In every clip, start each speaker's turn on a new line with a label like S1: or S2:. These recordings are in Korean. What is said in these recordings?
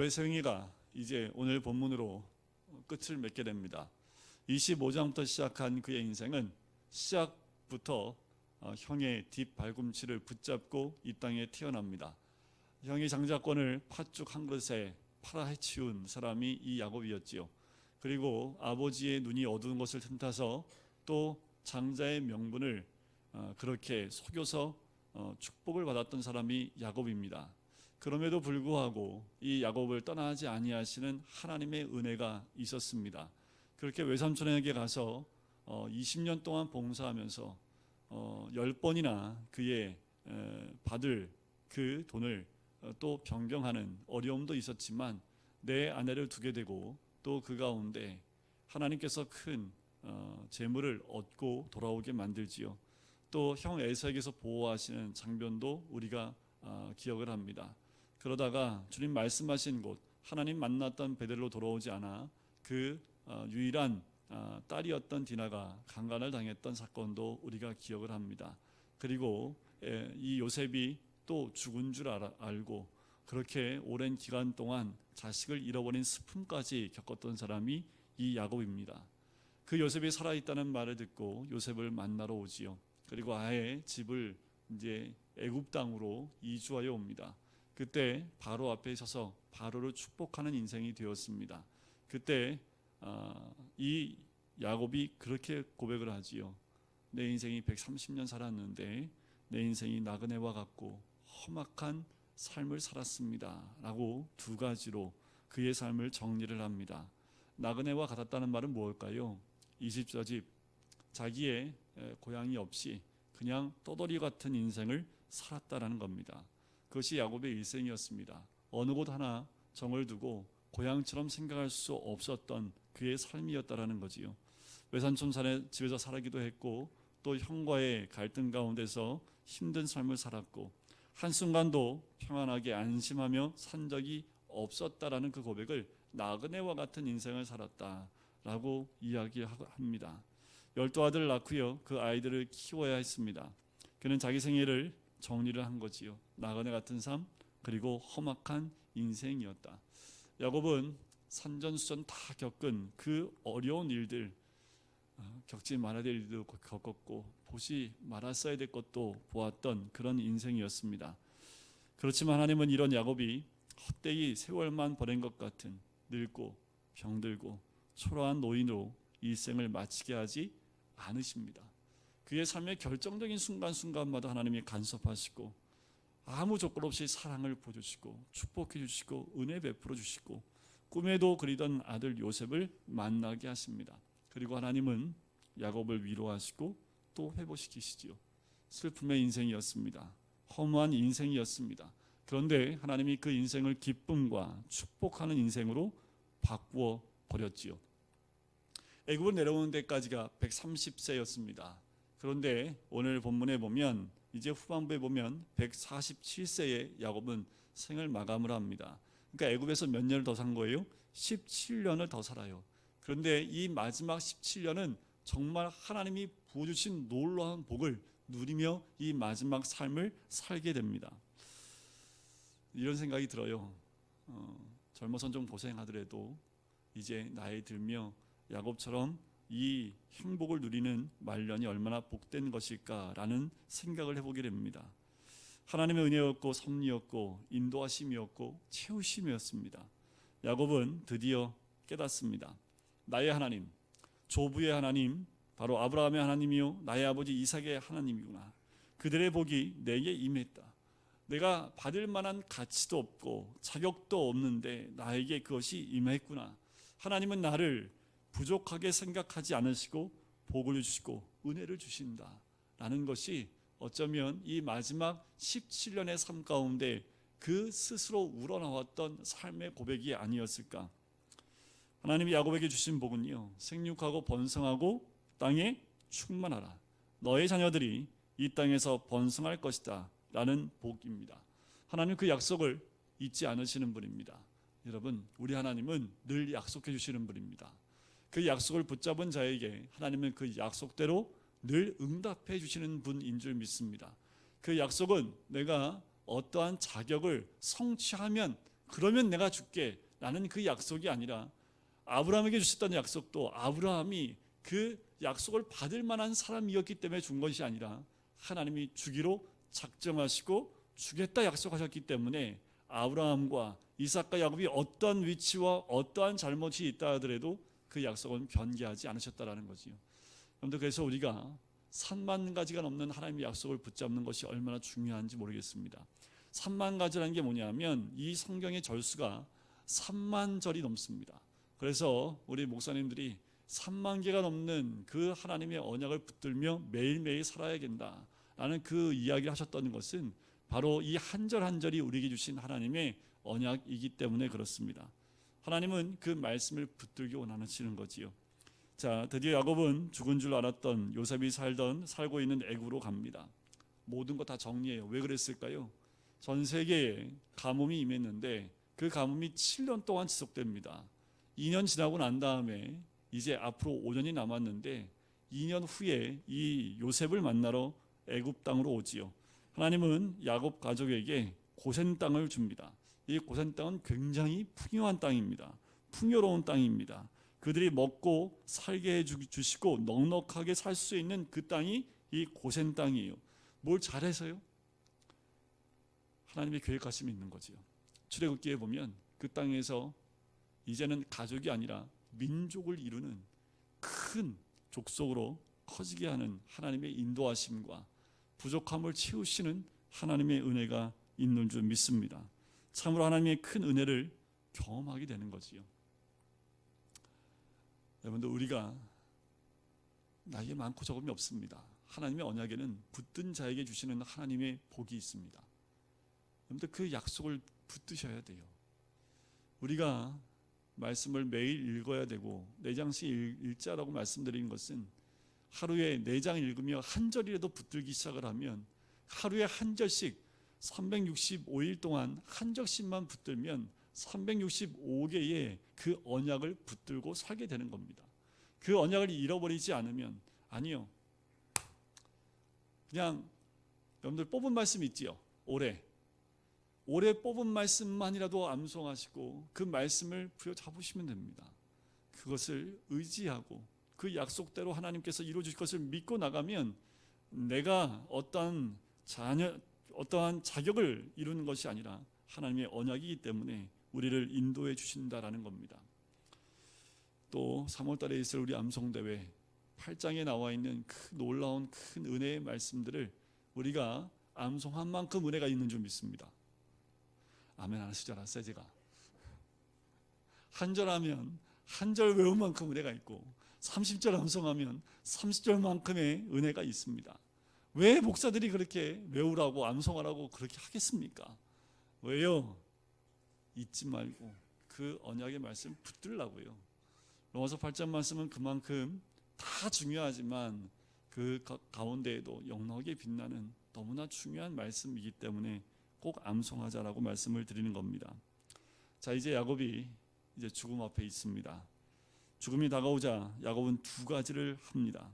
S1: 야곱의 생애가 이제 오늘 본문으로 끝을 맺게 됩니다. 25장부터 시작한 그의 인생은 시작부터 형의 뒷발꿈치를 붙잡고 이 땅에 태어납니다. 형의 장자권을 팥죽 한 그릇에 팔아헤치운 사람이 이 야곱이었지요. 그리고 아버지의 눈이 어두운 것을 틈타서 또 장자의 명분을 그렇게 속여서 축복을 받았던 사람이 야곱입니다. 그럼에도 불구하고 이 야곱을 떠나지 아니하시는 하나님의 은혜가 있었습니다. 그렇게 외삼촌에게 가서 20년 동안 봉사하면서 10번이나 그의 받을 그 돈을 또 변경하는 어려움도 있었지만 내 아내를 두게 되고 또 그 가운데 하나님께서 큰 재물을 얻고 돌아오게 만들지요. 또 형 에서에게서 보호하시는 장면도 우리가 기억을 합니다. 그러다가 주님 말씀하신 곳 하나님 만났던 베델로 돌아오지 않아 그 유일한 딸이었던 디나가 강간을 당했던 사건도 우리가 기억을 합니다. 그리고 이 요셉이 또 죽은 줄 알고 그렇게 오랜 기간 동안 자식을 잃어버린 슬픔까지 겪었던 사람이 이 야곱입니다. 그 요셉이 살아있다는 말을 듣고 요셉을 만나러 오지요. 그리고 아예 집을 이제 애굽 땅으로 이주하여 옵니다. 그때 바로 앞에 서서 바로를 축복하는 인생이 되었습니다. 그때 이 야곱이 그렇게 고백을 하지요. 내 인생이 130년 살았는데 내 인생이 나그네와 같고 험악한 삶을 살았습니다 라고 두 가지로 그의 삶을 정리를 합니다. 나그네와 같았다는 말은 무엇일까요? 이 집 저 집 자기의 고향이 없이 그냥 떠돌이 같은 인생을 살았다라는 겁니다. 그것이 야곱의 일생이었습니다. 어느 곳 하나 정을 두고 고향처럼 생각할 수 없었던 그의 삶이었다라는 거지요. 외삼촌 집에서 살기도 했고 또 형과의 갈등 가운데서 힘든 삶을 살았고 한순간도 평안하게 안심하며 산 적이 없었다라는 그 고백을 나그네와 같은 인생을 살았다라고 이야기합니다. 12아들을 낳고요. 그 아이들을 키워야 했습니다. 그는 자기 생애를 정리를 한 거지요. 나그네 같은 삶 그리고 험악한 인생이었다. 야곱은 산전수전 다 겪은 그 어려운 일들 겪지 말아야 될 일도 겪었고 보지 말았어야 될 것도 보았던 그런 인생이었습니다. 그렇지만 하나님은 이런 야곱이 헛되이 세월만 보낸 것 같은 늙고 병들고 초라한 노인으로 일생을 마치게 하지 않으십니다. 그의 삶의 결정적인 순간순간마다 하나님이 간섭하시고 아무 조건 없이 사랑을 보여주시고 축복해 주시고 은혜 베풀어 주시고 꿈에도 그리던 아들 요셉을 만나게 하십니다. 그리고 하나님은 야곱을 위로하시고 또 회복시키시지요. 슬픔의 인생이었습니다. 허무한 인생이었습니다. 그런데 하나님이 그 인생을 기쁨과 축복하는 인생으로 바꾸어 버렸지요. 애굽을 내려오는 데까지가 130세였습니다. 그런데 오늘 본문에 보면 이제 후반부에 보면 147세에 야곱은 생을 마감을 합니다. 그러니까 애굽에서 몇 년을 더 산 거예요? 17년을 더 살아요. 그런데 이 마지막 17년은 정말 하나님이 부어주신 놀라운 복을 누리며 이 마지막 삶을 살게 됩니다. 이런 생각이 들어요. 젊어서 좀 고생하더라도 이제 나이 들며 야곱처럼 이 행복을 누리는 말년이 얼마나 복된 것일까라는 생각을 해보게 됩니다. 하나님의 은혜였고 섭리였고 인도하심이었고 채우심이었습니다. 야곱은 드디어 깨닫습니다. 나의 하나님, 조부의 하나님, 바로 아브라함의 하나님이요 나의 아버지 이삭의 하나님이구나. 그들의 복이 내게 임했다. 내가 받을 만한 가치도 없고 자격도 없는데 나에게 그것이 임했구나. 하나님은 나를 부족하게 생각하지 않으시고 복을 주시고 은혜를 주신다 라는 것이 어쩌면 이 마지막 17년의 삶 가운데 그 스스로 우러나왔던 삶의 고백이 아니었을까. 하나님이 야곱에게 주신 복은요 생육하고 번성하고 땅에 충만하라. 너의 자녀들이 이 땅에서 번성할 것이다 라는 복입니다. 하나님 그 약속을 잊지 않으시는 분입니다. 여러분 우리 하나님은 늘 약속해 주시는 분입니다. 그 약속을 붙잡은 자에게 하나님은 그 약속대로 늘 응답해 주시는 분인 줄 믿습니다. 그 약속은 내가 어떠한 자격을 성취하면 그러면 내가 줄게 라는 그 약속이 아니라, 아브라함에게 주셨던 약속도 아브라함이 그 약속을 받을 만한 사람이었기 때문에 준 것이 아니라, 하나님이 주기로 작정하시고 주겠다 약속하셨기 때문에 아브라함과 이삭과 야곱이 어떠한 위치와 어떠한 잘못이 있다 하더라도 그 약속은 변개하지 않으셨다라는 거지요. 여러분들, 그래서 우리가 3만 가지가 넘는 하나님의 약속을 붙잡는 것이 얼마나 중요한지 모르겠습니다. 3만 가지라는 게 뭐냐면 이 성경의 절수가 3만 절이 넘습니다. 그래서 우리 목사님들이 3만 개가 넘는 그 하나님의 언약을 붙들며 매일매일 살아야 된다라는 그 이야기를 하셨던 것은 바로 이 한 절 한 절이 우리에게 주신 하나님의 언약이기 때문에 그렇습니다. 하나님은 그 말씀을 붙들기 원하시는 거지요. 자, 드디어 야곱은 죽은 줄 알았던 요셉이 살고 있는 애굽으로 갑니다. 모든 거 다 정리해요. 왜 그랬을까요? 전 세계에 가뭄이 임했는데 그 가뭄이 7년 동안 지속됩니다. 2년 지나고 난 다음에 이제 앞으로 5년이 남았는데 2년 후에 이 요셉을 만나러 애굽 땅으로 오지요. 하나님은 야곱 가족에게 고센 땅을 줍니다. 이 고센 땅은 굉장히 풍요한 땅입니다. 풍요로운 땅입니다. 그들이 먹고 살게 해주시고 넉넉하게 살 수 있는 그 땅이 이 고센 땅이에요. 뭘 잘해서요? 하나님의 계획하심이 있는 거지요. 출애굽기에 보면 그 땅에서 이제는 가족이 아니라 민족을 이루는 큰 족속으로 커지게 하는 하나님의 인도하심과 부족함을 채우시는 하나님의 은혜가 있는 줄 믿습니다. 참으로 하나님의 큰 은혜를 경험하게 되는 거지요. 여러분들, 우리가 나에게 많고 적음이 없습니다. 하나님의 언약에는 붙든 자에게 주시는 하나님의 복이 있습니다. 여러분들, 그 약속을 붙드셔야 돼요. 우리가 말씀을 매일 읽어야 되고 4장씩 읽자라고 말씀드린 것은 하루에 4장 읽으며 한 절이라도 붙들기 시작을 하면 하루에 한 절씩 365일 동안 한 절씩만 붙들면 365개의 그 언약을 붙들고 살게 되는 겁니다. 그 언약을 잃어버리지 않으면, 아니요, 그냥 여러분들 뽑은 말씀 있지요. 올해 뽑은 말씀만이라도 암송하시고 그 말씀을 부여잡으시면 됩니다. 그것을 의지하고 그 약속대로 하나님께서 이루어주실 것을 믿고 나가면 내가 어떠한 자격을 이루는 것이 아니라 하나님의 언약이기 때문에 우리를 인도해 주신다라는 겁니다. 또 3월달에 있을 우리 암송대회 8장에 나와 있는 그 놀라운 큰 은혜의 말씀들을 우리가 암송한 만큼 은혜가 있는 줄 믿습니다. 아멘 안 하실 줄 알았어요. 제가 한 절 하면 한 절 외운 만큼 은혜가 있고 30절 암송하면 30절만큼의 은혜가 있습니다. 왜 목사들이 그렇게 외우라고 암송하라고 그렇게 하겠습니까? 왜요? 잊지 말고 그 언약의 말씀 붙들라고요. 로마서 8장 말씀은 그만큼 다 중요하지만 그 가운데에도 영롱하게 빛나는 너무나 중요한 말씀이기 때문에 꼭 암송하자라고 말씀을 드리는 겁니다. 자, 이제 야곱이 이제 죽음 앞에 있습니다. 죽음이 다가오자 야곱은 2가지를 합니다.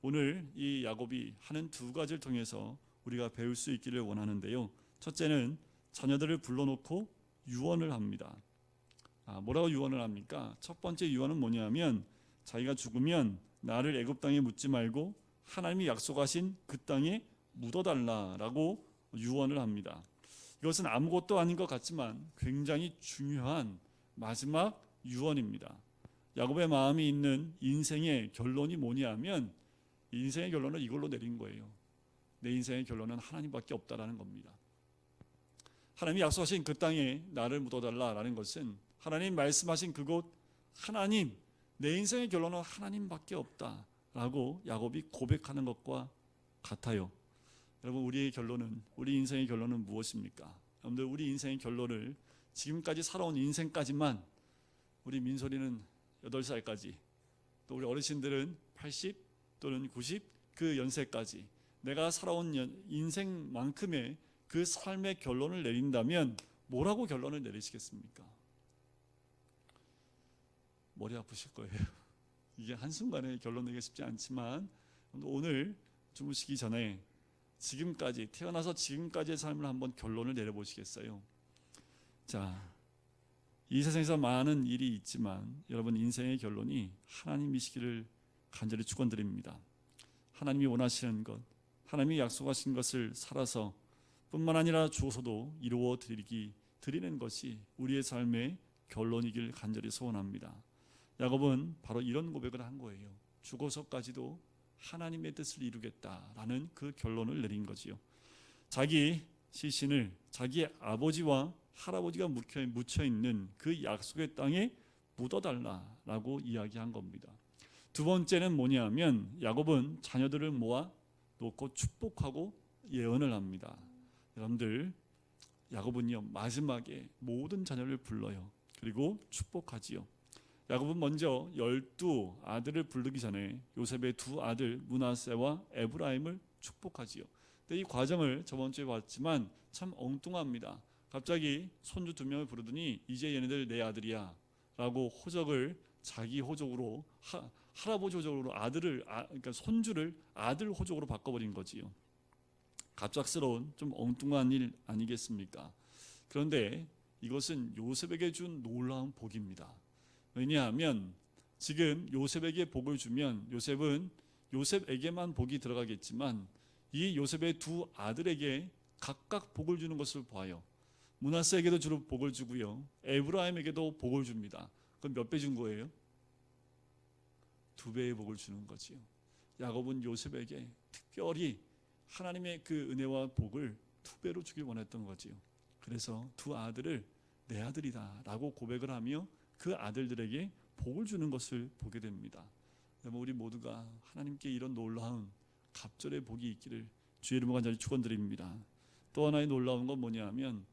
S1: 오늘 이 야곱이 하는 2가지를 통해서 우리가 배울 수 있기를 원하는데요. 첫째는 자녀들을 불러놓고 유언을 합니다. 뭐라고 유언을 합니까? 첫 번째 유언은 뭐냐면 자기가 죽으면 나를 애굽 땅에 묻지 말고 하나님이 약속하신 그 땅에 묻어달라라고 유언을 합니다. 이것은 아무것도 아닌 것 같지만 굉장히 중요한 마지막 유언입니다. 야곱의 마음이 있는 인생의 결론이 뭐냐면 인생의 결론은 이걸로 내린 거예요. 내 인생의 결론은 하나님밖에 없다라는 겁니다. 하나님이 약속하신 그 땅에 나를 묻어달라라는 것은 하나님 말씀하신 그곳 하나님, 내 인생의 결론은 하나님밖에 없다라고 야곱이 고백하는 것과 같아요. 여러분, 우리 인생의 결론은 무엇입니까? 여러분들, 우리 인생의 결론을 지금까지 살아온 인생까지만, 우리 민소리는 8살까지, 또 우리 어르신들은 80 또는 90 그 연세까지 내가 살아온 인생만큼의 그 삶의 결론을 내린다면 뭐라고 결론을 내리시겠습니까? 머리 아프실 거예요. 이게 한순간에 결론 내기가 쉽지 않지만 오늘 주무시기 전에 태어나서 지금까지의 삶을 한번 결론을 내려보시겠어요? 자, 이 세상에서 많은 일이 있지만 여러분 인생의 결론이 하나님이시기를 간절히 축원드립니다. 하나님이 원하시는 것, 하나님이 약속하신 것을 살아서 뿐만 아니라 주어서도 이루어 드리는 것이 우리의 삶의 결론이길 간절히 소원합니다. 야곱은 바로 이런 고백을 한 거예요. 죽어서까지도 하나님의 뜻을 이루겠다라는 그 결론을 내린 거지요. 자기 시신을 자기 아버지와 할아버지가 묻혀 있는 그 약속의 땅에 묻어달라라고 이야기한 겁니다. 두 번째는 뭐냐면 야곱은 자녀들을 모아 놓고 축복하고 예언을 합니다. 여러분들, 야곱은요 마지막에 모든 자녀를 불러요. 그리고 축복하지요. 야곱은 먼저 12아들을 부르기 전에 요셉의 두 아들 므낫세와 에브라임을 축복하지요. 근데 이 과정을 저번 주에 봤지만 참 엉뚱합니다. 갑자기 손주 2명을 부르더니 이제 얘네들 내 아들이야 라고 호적을 자기 호적으로 할아버지 호적으로 그러니까 손주를 아들 호적으로 바꿔버린 거지요. 갑작스러운 좀 엉뚱한 일 아니겠습니까? 그런데 이것은 요셉에게 준 놀라운 복입니다. 왜냐하면 지금 요셉에게 복을 주면 요셉은 요셉에게만 복이 들어가겠지만 이 요셉의 두 아들에게 각각 복을 주는 것을 봐요. 므낫세에게도 주로 복을 주고요. 에브라임에게도 복을 줍니다. 그럼 몇 배 준 거예요? 2배의 복을 주는 거지요. 야곱은 요셉에게 특별히 하나님의 그 은혜와 복을 2배로 주길 원했던 거지요. 그래서 두 아들을 내 아들이다 라고 고백을 하며 그 아들들에게 복을 주는 것을 보게 됩니다. 우리 모두가 하나님께 이런 놀라운 갑절의 복이 있기를 주의 이름으로 간절히 축원드립니다. 또 하나의 놀라운 건 뭐냐면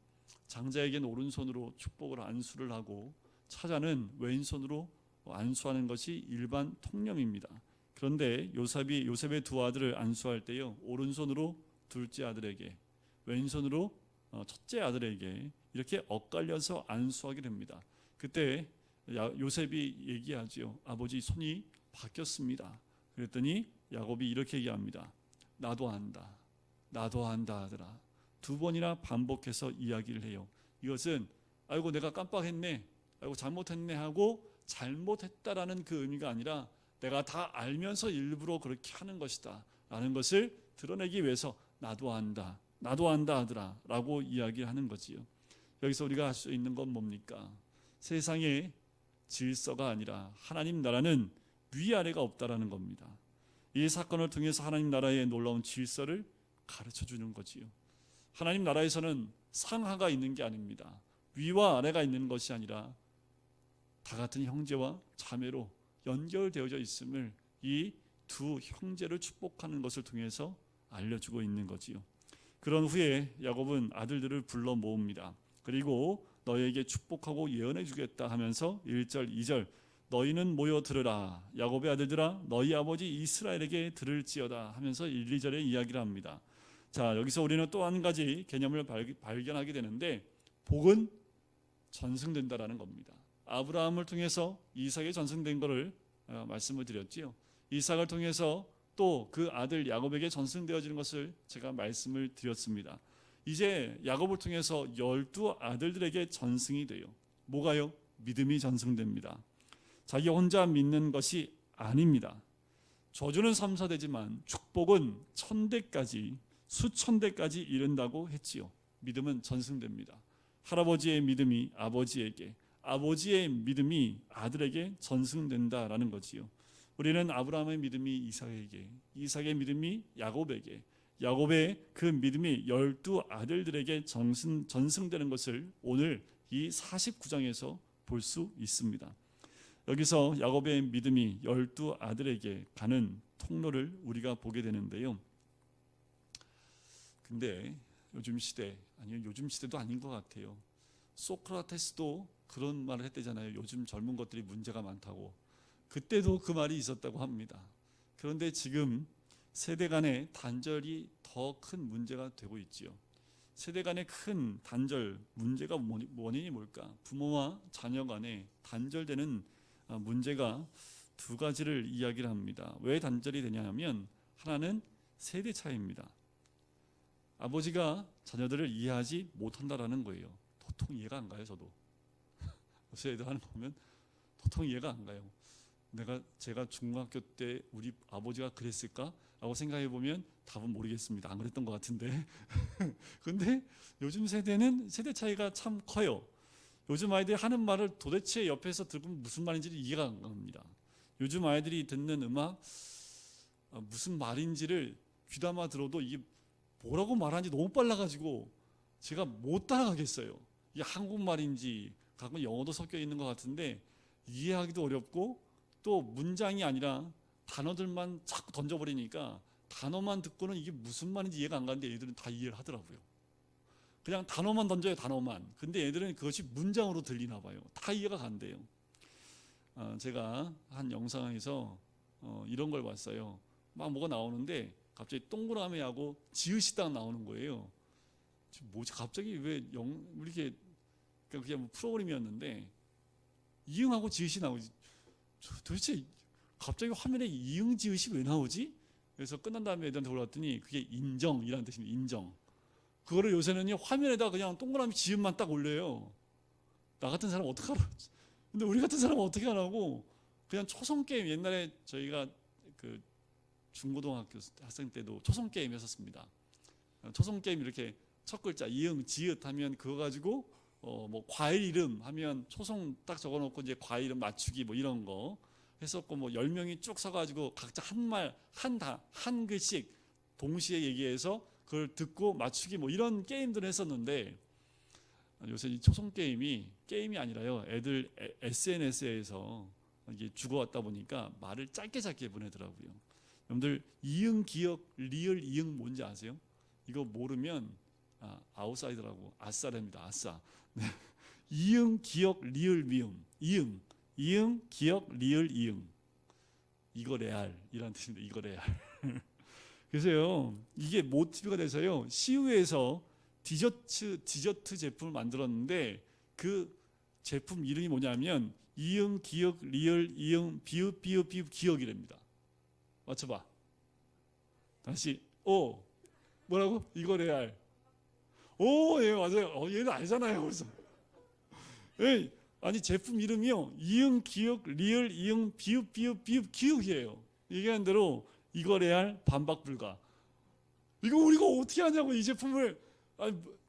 S1: 장자에게는 오른손으로 축복을 안수를 하고 차자는 왼손으로 안수하는 것이 일반 통념입니다. 그런데 요셉의 두 아들을 안수할 때요 오른손으로 둘째 아들에게 왼손으로 첫째 아들에게 이렇게 엇갈려서 안수하게 됩니다. 그때 요셉이 얘기하지요. 아버지 손이 바뀌었습니다. 그랬더니 야곱이 이렇게 얘기합니다. 나도 안다 아들아. 2번이나 반복해서 이야기를 해요. 이것은 아이고 내가 깜빡했네, 아이고 잘못했네 하고 잘못했다라는 그 의미가 아니라 내가 다 알면서 일부러 그렇게 하는 것이다 라는 것을 드러내기 위해서 나도 안다 아들아 라고 이야기하는 거지요. 여기서 우리가 할 수 있는 건 뭡니까? 세상의 질서가 아니라 하나님 나라는 위아래가 없다라는 겁니다. 이 사건을 통해서 하나님 나라의 놀라운 질서를 가르쳐 주는 거지요. 하나님 나라에서는 상하가 있는 게 아닙니다. 위와 아래가 있는 것이 아니라 다 같은 형제와 자매로 연결되어져 있음을 이 두 형제를 축복하는 것을 통해서 알려주고 있는 거지요. 그런 후에 야곱은 아들들을 불러 모읍니다. 그리고 너희에게 축복하고 예언해 주겠다 하면서 1절 2절 너희는 모여 들으라 야곱의 아들들아 너희 아버지 이스라엘에게 들을지어다 하면서 1, 2절에 이야기를 합니다. 자, 여기서 우리는 또 한 가지 개념을 발견하게 되는데 복은 전승된다라는 겁니다. 아브라함을 통해서 이삭이 전승된 것을 말씀을 드렸지요. 이삭을 통해서 또 그 아들 야곱에게 전승되어지는 것을 제가 말씀을 드렸습니다. 이제 야곱을 통해서 12아들들에게 전승이 돼요. 뭐가요? 믿음이 전승됩니다. 자기 혼자 믿는 것이 아닙니다. 저주는 3,4대지만 축복은 1,000대까지 수천대까지 이른다고 했지요. 믿음은 전승됩니다. 할아버지의 믿음이 아버지에게, 아버지의 믿음이 아들에게 전승된다라는 거지요. 우리는 아브라함의 믿음이 이삭에게, 이삭의 믿음이 야곱에게, 야곱의 그 믿음이 12아들들에게 전승되는 것을 오늘 이 49장에서 볼 수 있습니다. 여기서 야곱의 믿음이 12아들에게 가는 통로를 우리가 보게 되는데요. 근데 요즘 시대도 아닌 것 같아요. 소크라테스도 그런 말을 했대잖아요. 요즘 젊은 것들이 문제가 많다고. 그때도 그 말이 있었다고 합니다. 그런데 지금 세대 간의 단절이 더 큰 문제가 되고 있지요. 세대 간의 큰 단절 문제가 원인이 뭘까? 부모와 자녀 간에 단절되는 문제가 두 가지를 이야기를 합니다. 왜 단절이 되냐면 하나는 세대 차이입니다. 아버지가 자녀들을 이해하지 못한다라는 거예요. 도통 이해가 안 가요. 저도 요새 애들 하는 거 보면 도통 이해가 안 가요. 제가 중학교 때 우리 아버지가 그랬을까? 라고 생각해 보면 답은 모르겠습니다. 안 그랬던 것 같은데. 근데 요즘 세대는 세대 차이가 참 커요. 요즘 아이들이 하는 말을 도대체 옆에서 들으면 무슨 말인지 이해가 안 갑니다. 요즘 아이들이 듣는 음악 무슨 말인지를 귀담아 들어도 이게 뭐라고 말하는지 너무 빨라가지고 제가 못 따라가겠어요. 이게 한국말인지 가끔 영어도 섞여 있는 것 같은데 이해하기도 어렵고 또 문장이 아니라 단어들만 자꾸 던져버리니까 단어만 듣고는 이게 무슨 말인지 이해가 안 가는데 얘들은 다 이해를 하더라고요. 그냥 단어만 던져요, 단어만. 근데 얘들은 그것이 문장으로 들리나 봐요. 다 이해가 간대요. 제가 한 영상에서 이런 걸 봤어요. 막 뭐가 나오는데 갑자기 동그라미하고 지읒이 딱 나오는 거예요. 뭐지 갑자기 왜 이렇게 그게 뭐 프로그램이었는데 이응하고 지읒이 나오지. 도대체 갑자기 화면에 이응 지읒이 왜 나오지? 그래서 끝난 다음에 애들한테 물어봤더니 그게 인정이라는 뜻입니다. 인정. 그거를 요새는요 화면에다 그냥 동그라미 지읒만 딱 올려요. 나 같은 사람 어떡하라. 근데 우리 같은 사람은 어떻게 하라고? 그냥 초성 게임 옛날에 저희가 그 중고등학교 학생 때도 초성 게임 했었습니다. 초성 게임 이렇게 첫 글자 이응 지읒 하면 그거 가지고 뭐 과일 이름 하면 초성 딱 적어놓고 이제 과일 이름 맞추기 뭐 이런 거 했었고 뭐 10명이 쭉 서가지고 각자 한 글씩 동시에 얘기해서 그걸 듣고 맞추기 뭐 이런 게임들을 했었는데 요새 이 초성 게임이 아니라요. 애들 SNS에서 이게 죽어왔다 보니까 말을 짧게 보내더라고요. 여러분들 이응 기억 리을 이응 뭔지 아세요? 이거 모르면 아웃사이더라고 아싸랍니다. 아싸. 네. 이응 기억 리을 미음 이응 기억 리을 이응 이거 레알이라는 뜻입니다. 이거 레알. 그래서요 이게 모티브가 돼서요 CU에서 디저트 제품을 만들었는데 그 제품 이름이 뭐냐면 이응 기억 리을 이응 비읍 기억이랍니다. 맞춰봐. 다시 뭐라고? 이거 레알. 예 맞아요. 얘는 알잖아요. 그래서 아니 제품 이름이요 이응 기억 리을 이응 비읍 기억이에요. 얘기한 대로 이거 레알 반박 불가. 이거 우리가 어떻게 하냐고 이 제품을.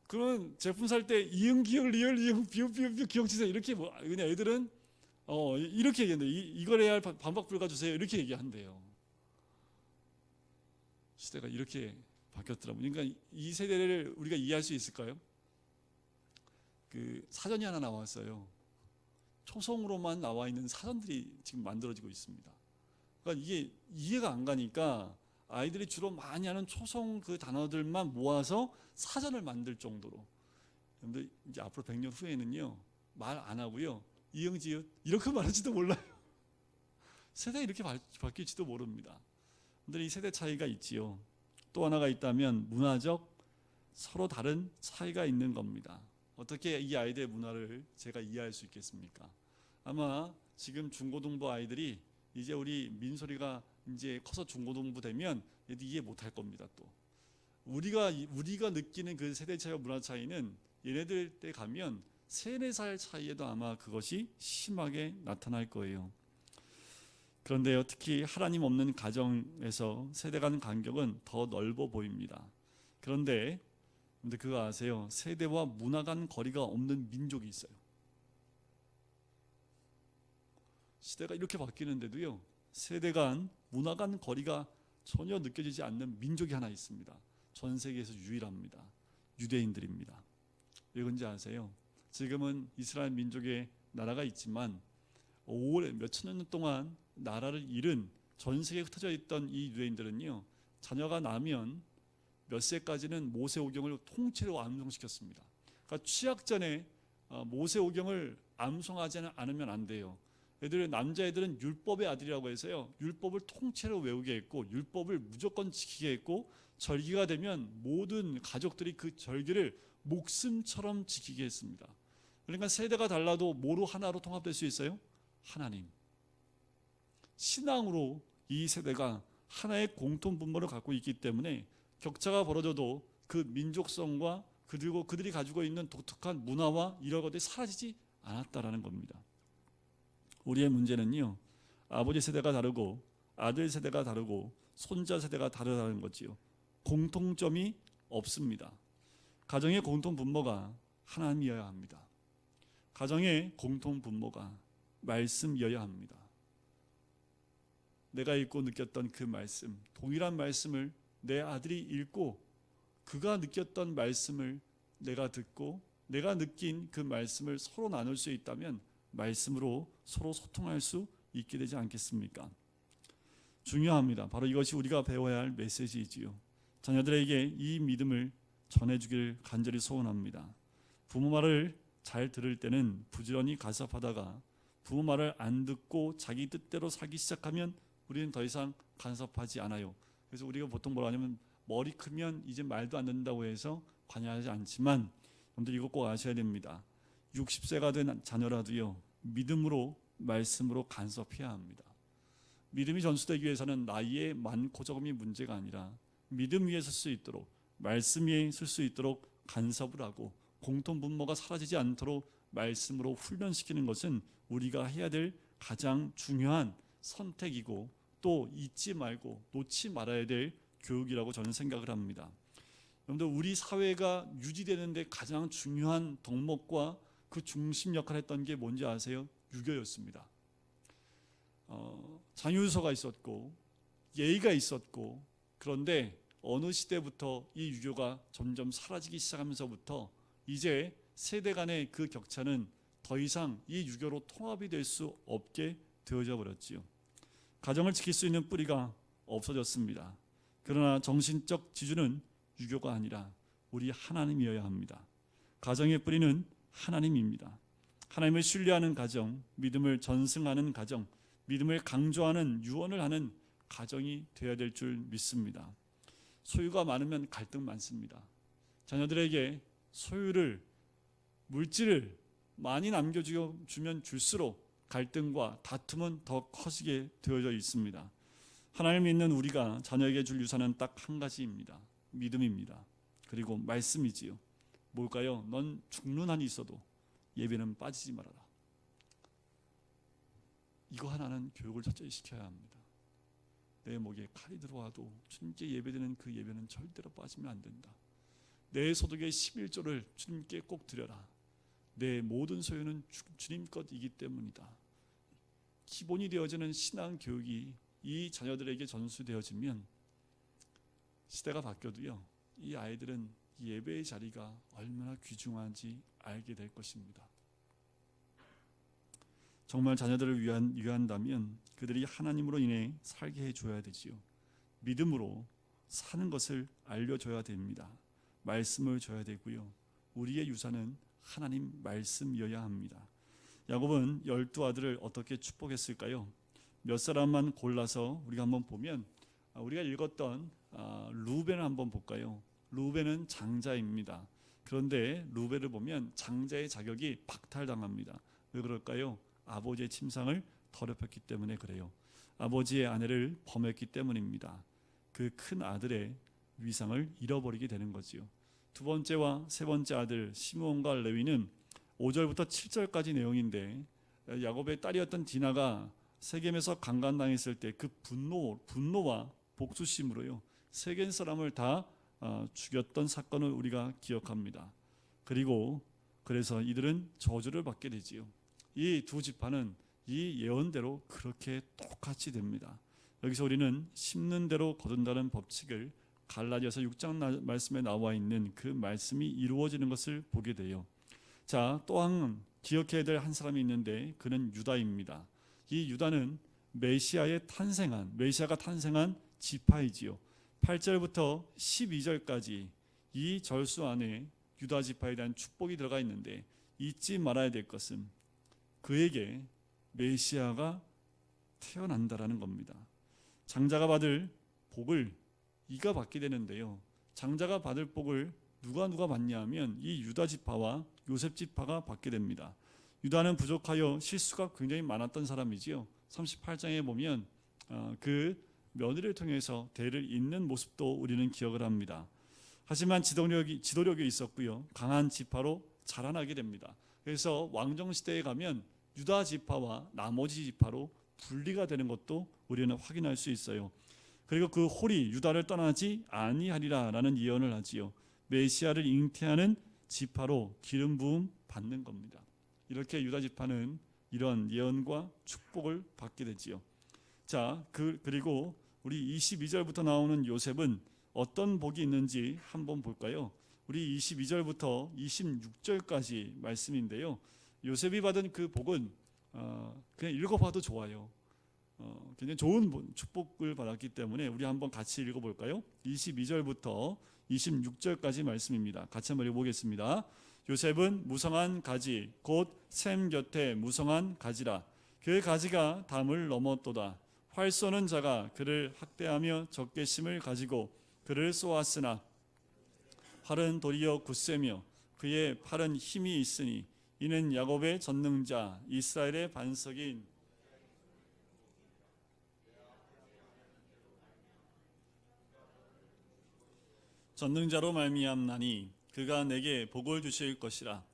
S1: 그런 제품 살 때 이응 기억 리을 이응 비읍 기억 주세요 이렇게 뭐 그냥 애들은 이렇게 얘기한대. 이거 레알 반박 불가 주세요 이렇게 얘기한대요. 시대가 이렇게 바뀌었더라고요. 그러니까 이 세대를 우리가 이해할 수 있을까요? 그 사전이 하나 나왔어요. 초성으로만 나와 있는 사전들이 지금 만들어지고 있습니다. 그러니까 이게 이해가 안 가니까 아이들이 주로 많이 하는 초성 그 단어들만 모아서 사전을 만들 정도로. 그런데 이제 앞으로 100년 후에는요 말 안 하고요 이응 지읒 이렇게 말할지도 몰라요. 세대가 이렇게 바뀔지도 모릅니다. 근데 이 세대 차이가 있지요. 또 하나가 있다면 문화적 서로 다른 차이가 있는 겁니다. 어떻게 이 아이들의 문화를 제가 이해할 수 있겠습니까? 아마 지금 중고등부 아이들이 이제 우리 민소리가 이제 커서 중고등부 되면 얘도 이해 못할 겁니다. 또 우리가 느끼는 그 세대 차이와 문화 차이는 얘네들 때 가면 3-4살 차이에도 아마 그것이 심하게 나타날 거예요. 그런데요 특히 하나님 없는 가정에서 세대 간 간격은 더 넓어 보입니다. 그런데 그거 아세요? 세대와 문화 간 거리가 없는 민족이 있어요. 시대가 이렇게 바뀌는데도요 세대 간 문화 간 거리가 전혀 느껴지지 않는 민족이 하나 있습니다. 전 세계에서 유일합니다. 유대인들입니다. 왜 그런지 아세요? 지금은 이스라엘 민족의 나라가 있지만 오래 몇천 년 동안 나라를 잃은 전 세계에 흩어져 있던 이 유대인들은요 자녀가 나면 몇 세까지는 모세오경을 통째로 암송시켰습니다. 그러니까 취약 전에 모세오경을 암송하지 않으면 안 돼요. 남자애들은 율법의 아들이라고 해서요 율법을 통째로 외우게 했고 율법을 무조건 지키게 했고 절기가 되면 모든 가족들이 그 절기를 목숨처럼 지키게 했습니다. 그러니까 세대가 달라도 뭐로 하나로 통합될 수 있어요? 하나님. 신앙으로 이 세대가 하나의 공통 분모를 갖고 있기 때문에 격차가 벌어져도 그 민족성과 그리고 그들이 가지고 있는 독특한 문화와 이런 것들이 사라지지 않았다라는 겁니다. 우리의 문제는요, 아버지 세대가 다르고 아들 세대가 다르고 손자 세대가 다르다는 거지요. 공통점이 없습니다. 가정의 공통 분모가 하나님이어야 합니다. 가정의 공통 분모가 말씀이어야 합니다. 내가 읽고 느꼈던 그 말씀, 동일한 말씀을 내 아들이 읽고 그가 느꼈던 말씀을 내가 듣고 내가 느낀 그 말씀을 서로 나눌 수 있다면 말씀으로 서로 소통할 수 있게 되지 않겠습니까? 중요합니다. 바로 이것이 우리가 배워야 할 메시지이지요. 자녀들에게 이 믿음을 전해주길 간절히 소원합니다. 부모 말을 잘 들을 때는 부지런히 간섭하다가 부모 말을 안 듣고 자기 뜻대로 살기 시작하면 우리는 더 이상 간섭하지 않아요. 그래서 우리가 보통 뭐라 하냐면 머리 크면 이제 말도 안 듣는다고 해서 관여하지 않지만 여러분들 이거 꼭 아셔야 됩니다. 60세가 된 자녀라도요, 믿음으로 말씀으로 간섭해야 합니다. 믿음이 전수되기 위해서는 나이의 많고 적음이 문제가 아니라 믿음 위에 설 수 있도록 말씀 위에 설 수 있도록 간섭을 하고 공통 분모가 사라지지 않도록 말씀으로 훈련시키는 것은 우리가 해야 될 가장 중요한 선택이고 또 잊지 말고 놓지 말아야 될 교육이라고 저는 생각을 합니다. 여러분들 우리 사회가 유지되는 데 가장 중요한 덕목과 그 중심 역할을 했던 게 뭔지 아세요? 유교였습니다. 장유서가 있었고 예의가 있었고, 그런데 어느 시대부터 이 유교가 점점 사라지기 시작하면서부터 이제 세대 간의 그 격차는 더 이상 이 유교로 통합이 될 수 없게 되어져 버렸지요. 가정을 지킬 수 있는 뿌리가 없어졌습니다. 그러나 정신적 지주는 유교가 아니라 우리 하나님이어야 합니다. 가정의 뿌리는 하나님입니다. 하나님을 신뢰하는 가정, 믿음을 전승하는 가정, 믿음을 강조하는 유언을 하는 가정이 되어야 될 줄 믿습니다. 소유가 많으면 갈등 많습니다. 자녀들에게 소유를, 물질을 많이 남겨주면 줄수록 갈등과 다툼은 더 커지게 되어져 있습니다. 하나님을 믿는 우리가 자녀에게 줄 유산은 딱 한 가지입니다. 믿음입니다. 그리고 말씀이지요. 뭘까요? 넌 죽는 한이 있어도 예배는 빠지지 말아라. 이거 하나는 교육을 철저히 시켜야 합니다. 내 목에 칼이 들어와도 주님께 예배드리는 그 예배는 절대로 빠지면 안 된다. 내 소득의 11조를 주님께 꼭 드려라. 내 모든 소유는 주님 것이기 때문이다. 기본이 되어지는 신앙 교육이 이 자녀들에게 전수되어지면 시대가 바뀌어도요, 이 아이들은 예배의 자리가 얼마나 귀중한지 알게 될 것입니다. 정말 자녀들을 위한다면 그들이 하나님으로 인해 살게 해줘야 되지요. 믿음으로 사는 것을 알려줘야 됩니다. 말씀을 줘야 되고요. 우리의 유산은 하나님 말씀이어야 합니다. 야곱은 12아들을 어떻게 축복했을까요? 몇 사람만 골라서 우리가 한번 보면, 우리가 읽었던 루벤을 한번 볼까요? 루벤은 장자입니다. 그런데 루벤을 보면 장자의 자격이 박탈당합니다. 왜 그럴까요? 아버지의 침상을 더럽혔기 때문에 그래요. 아버지의 아내를 범했기 때문입니다. 그 큰 아들의 위상을 잃어버리게 되는 거지요. 두 번째와 세 번째 아들 시므온과 레위는 5절부터 7절까지 내용인데, 야곱의 딸이었던 디나가 세겜에서 강간당했을 때 그 분노와 복수심으로요, 세겜 사람을 다 죽였던 사건을 우리가 기억합니다. 그래서 이들은 저주를 받게 되지요. 이 두 지파는 이 예언대로 그렇게 똑같이 됩니다. 여기서 우리는 심는 대로 거둔다는 법칙을 갈라디아서 6장 말씀에 나와 있는 그 말씀이 이루어지는 것을 보게 돼요. 자, 또한 기억해야 될 한 사람이 있는데 그는 유다입니다. 이 유다는 메시아가 탄생한 지파이지요. 8절부터 12절까지 이 절수 안에 유다 지파에 대한 축복이 들어가 있는데, 잊지 말아야 될 것은 그에게 메시아가 태어난다라는 겁니다. 장자가 받을 복을 이가 받게 되는데요, 장자가 받을 복을 누가 받냐 하면 이 유다 지파와 요셉 지파가 받게 됩니다. 유다는 부족하여 실수가 굉장히 많았던 사람이지요. 38장에 보면 그 며느리를 통해서 대를 잇는 모습도 우리는 기억을 합니다. 하지만 지도력이 있었고요, 강한 지파로 자라나게 됩니다. 그래서 왕정 시대에 가면 유다 지파와 나머지 지파로 분리가 되는 것도 우리는 확인할 수 있어요. 그리고 그 홀이 유다를 떠나지 아니하리라라는 예언을 하지요. 메시아를 잉태하는 지파로 기름 부음 받는 겁니다. 이렇게 유다 지파는 이런 예언과 축복을 받게 되지요. 자, 그리고 우리 22절부터 나오는 요셉은 어떤 복이 있는지 한번 볼까요? 우리 22절부터 26절까지 말씀인데요. 요셉이 받은 그 복은 그냥 읽어봐도 좋아요. 굉장히 좋은 축복을 받았기 때문에 우리 한번 같이 읽어볼까요? 22절부터 26절까지 말씀입니다. 같이 한번 읽어보겠습니다. 요셉은 무성한 가지 곧 샘 곁에 무성한 가지라. 그 가지가 담을 넘었도다. 활 쏘는 자가 그를 학대하며 적개심을 가지고 그를 쏘았으나 활은 도리어 굳세며 그의 팔은 힘이 있으니 이는 야곱의 전능자 이스라엘의 반석인 전능자로 말미암나니 그가 내게 복을 주실 것이라.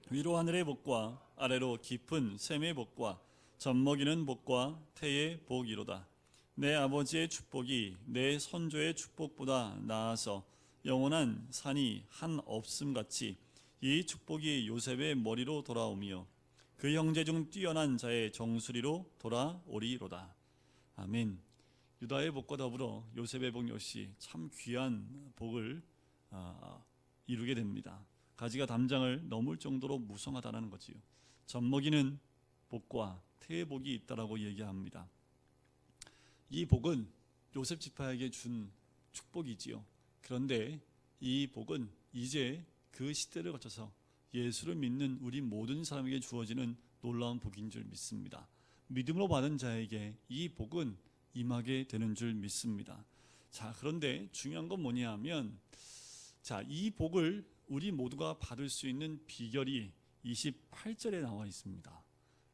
S1: 위로 하늘의 복과 아래로 깊은 샘의 복과 젖먹이는 복과 태의 복이로다. 내 아버지의 축복이 내 선조의 축복보다 나아서 영원한 산이 한 없음같이 이 축복이 요셉의 머리로 돌아오며 그 형제 중 뛰어난 자의 정수리로 돌아오리로다. 아멘. 유다의 복과 더불어 요셉의 복 역시 참 귀한 복을 이루게 됩니다. 가지가 담장을 넘을 정도로 무성하다는 거지요. 젖먹이는 복과 태의 복이 있다라고 얘기합니다. 이 복은 요셉 지파에게 준 축복이지요. 그런데 이 복은 이제 그 시대를 거쳐서 예수를 믿는 우리 모든 사람에게 주어지는 놀라운 복인 줄 믿습니다. 믿음으로 받은 자에게 이 복은 임하게 되는 줄 믿습니다. 자, 그런데 중요한 건 뭐냐 하면 이 복을 우리 모두가 받을 수 있는 비결이 28절에 나와 있습니다.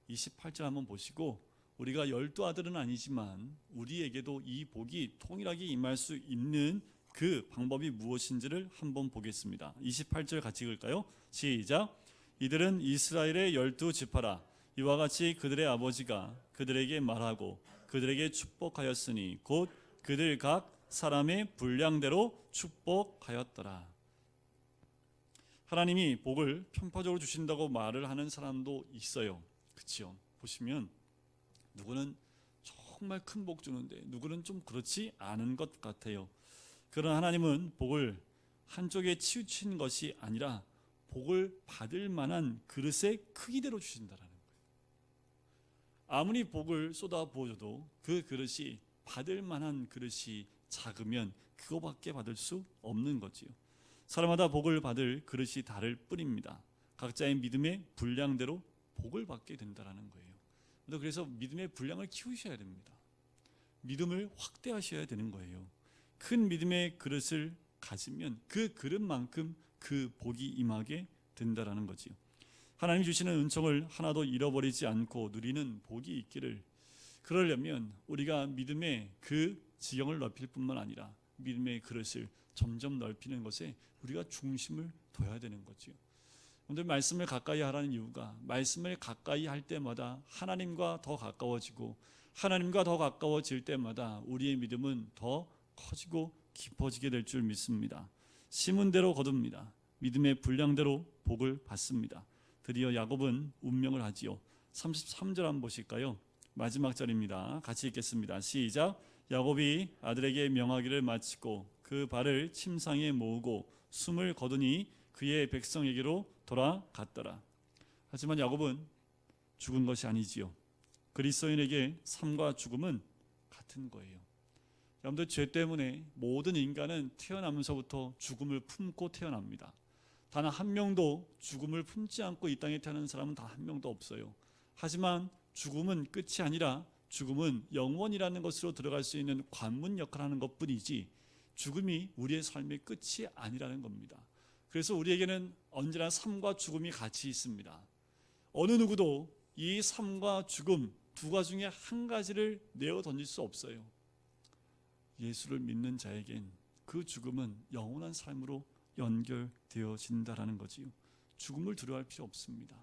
S1: 28절 한번 보시고 우리가 12아들은 아니지만 우리에게도 이 복이 통일하게 임할 수 있는 그 방법이 무엇인지를 한번 보겠습니다. 28절 같이 읽을까요? 시작. 이들은 이스라엘의 12지파라. 이와 같이 그들의 아버지가 그들에게 말하고 그들에게 축복하였으니 곧 그들 각 사람의 분량대로 축복하였더라. 하나님이 복을 편파적으로 주신다고 말을 하는 사람도 있어요. 그렇죠? 보시면 누구는 정말 큰 복 주는데 누구는 좀 그렇지 않은 것 같아요. 그러나 하나님은 복을 한쪽에 치우친 것이 아니라 복을 받을 만한 그릇의 크기대로 주신다라는 거예요. 아무리 복을 쏟아 부어줘도 그 그릇이 받을 만한 그릇이 작으면 그거밖에 받을 수 없는 거지요. 사람마다 복을 받을 그릇이 다를 뿐입니다. 각자의 믿음의 분량대로 복을 받게 된다는 거예요. 그래서 믿음의 분량을 키우셔야 됩니다. 믿음을 확대하셔야 되는 거예요. 큰 믿음의 그릇을 가지면 그 그릇만큼 그 복이 임하게 된다는 거지요. 하나님 주시는 은총을 하나도 잃어버리지 않고 누리는 복이 있기를, 그러려면 우리가 믿음의 그 지경을 넓힐 뿐만 아니라 믿음의 그릇을 점점 넓히는 것에 우리가 중심을 둬야 되는 거지요. 오늘 말씀을 가까이 하라는 이유가 말씀을 가까이 할 때마다 하나님과 더 가까워지고 하나님과 더 가까워질 때마다 우리의 믿음은 더 커지고 깊어지게 될 줄 믿습니다. 심은 대로 거둡니다. 믿음의 분량대로 복을 받습니다. 드디어 야곱은 운명을 하지요. 33절 한번 보실까요? 마지막 절입니다. 같이 읽겠습니다. 시작. 야곱이 아들에게 명하기를 마치고 그 발을 침상에 모으고 숨을 거두니 그의 백성에게로 돌아갔더라. 하지만 야곱은 죽은 것이 아니지요. 그리스도인에게 삶과 죽음은 같은 거예요. 여러분들, 죄 때문에 모든 인간은 태어나면서부터 죽음을 품고 태어납니다. 단 한 명도 죽음을 품지 않고 이 땅에 태어난 사람은 단 한 명도 없어요. 하지만 죽음은 끝이 아니라 죽음은 영원이라는 것으로 들어갈 수 있는 관문 역할을 하는 것뿐이지 죽음이 우리의 삶의 끝이 아니라는 겁니다. 그래서 우리에게는 언제나 삶과 죽음이 같이 있습니다. 어느 누구도 이 삶과 죽음 두 가지 중에 한 가지를 내어 던질 수 없어요. 예수를 믿는 자에겐 그 죽음은 영원한 삶으로 연결되어진다라는 거지요. 죽음을 두려워할 필요 없습니다.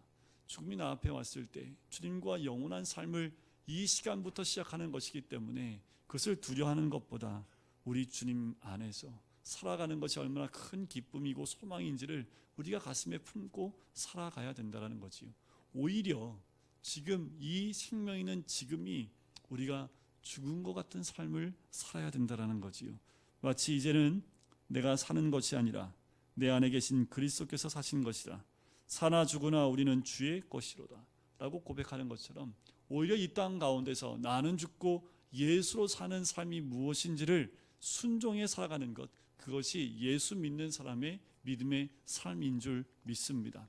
S1: 죽음이 나 앞에 왔을 때 주님과 영원한 삶을 이 시간부터 시작하는 것이기 때문에 그것을 두려워하는 것보다 우리 주님 안에서 살아가는 것이 얼마나 큰 기쁨이고 소망인지를 우리가 가슴에 품고 살아가야 된다는 거지요. 오히려 지금 이 생명 있는 지금이 우리가 죽은 것 같은 삶을 살아야 된다는 거지요. 마치 이제는 내가 사는 것이 아니라 내 안에 계신 그리스도께서 사신 것이라. 사나 죽으나 우리는 주의 것이로다 라고 고백하는 것처럼 오히려 이 땅 가운데서 나는 죽고 예수로 사는 삶이 무엇인지를 순종해 살아가는 것, 그것이 예수 믿는 사람의 믿음의 삶인 줄 믿습니다.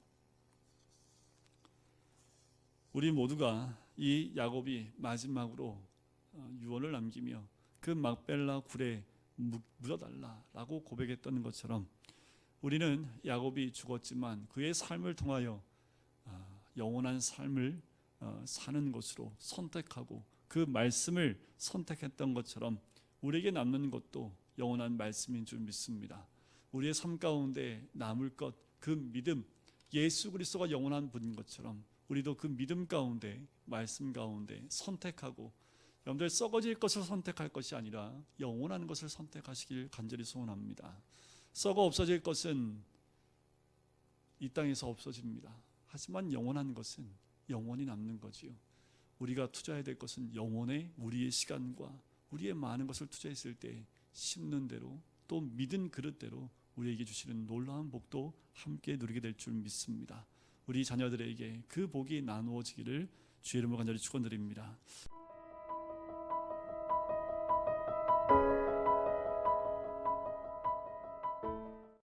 S1: 우리 모두가 이 야곱이 마지막으로 유언을 남기며 그 막벨라 굴에 묻어달라라고 고백했던 것처럼 우리는 야곱이 죽었지만 그의 삶을 통하여 영원한 삶을 사는 것으로 선택하고 그 말씀을 선택했던 것처럼 우리에게 남는 것도 영원한 말씀인 줄 믿습니다. 우리의 삶 가운데 남을 것, 그 믿음, 예수 그리스도가 영원한 분인 것처럼 우리도 그 믿음 가운데, 말씀 가운데 선택하고, 여러분들 썩어질 것을 선택할 것이 아니라 영원한 것을 선택하시길 간절히 소원합니다. 썩어 없어질 것은 이 땅에서 없어집니다. 하지만 영원한 것은 영원히 남는 거지요. 우리가 투자해야 될 것은 영혼에 우리의 시간과 우리의 많은 것을 투자했을 때 심는 대로 또 믿은 그릇대로 우리에게 주시는 놀라운 복도 함께 누리게 될 줄 믿습니다. 우리 자녀들에게 그 복이 나누어지기를 주의 이름으로 간절히 축원드립니다.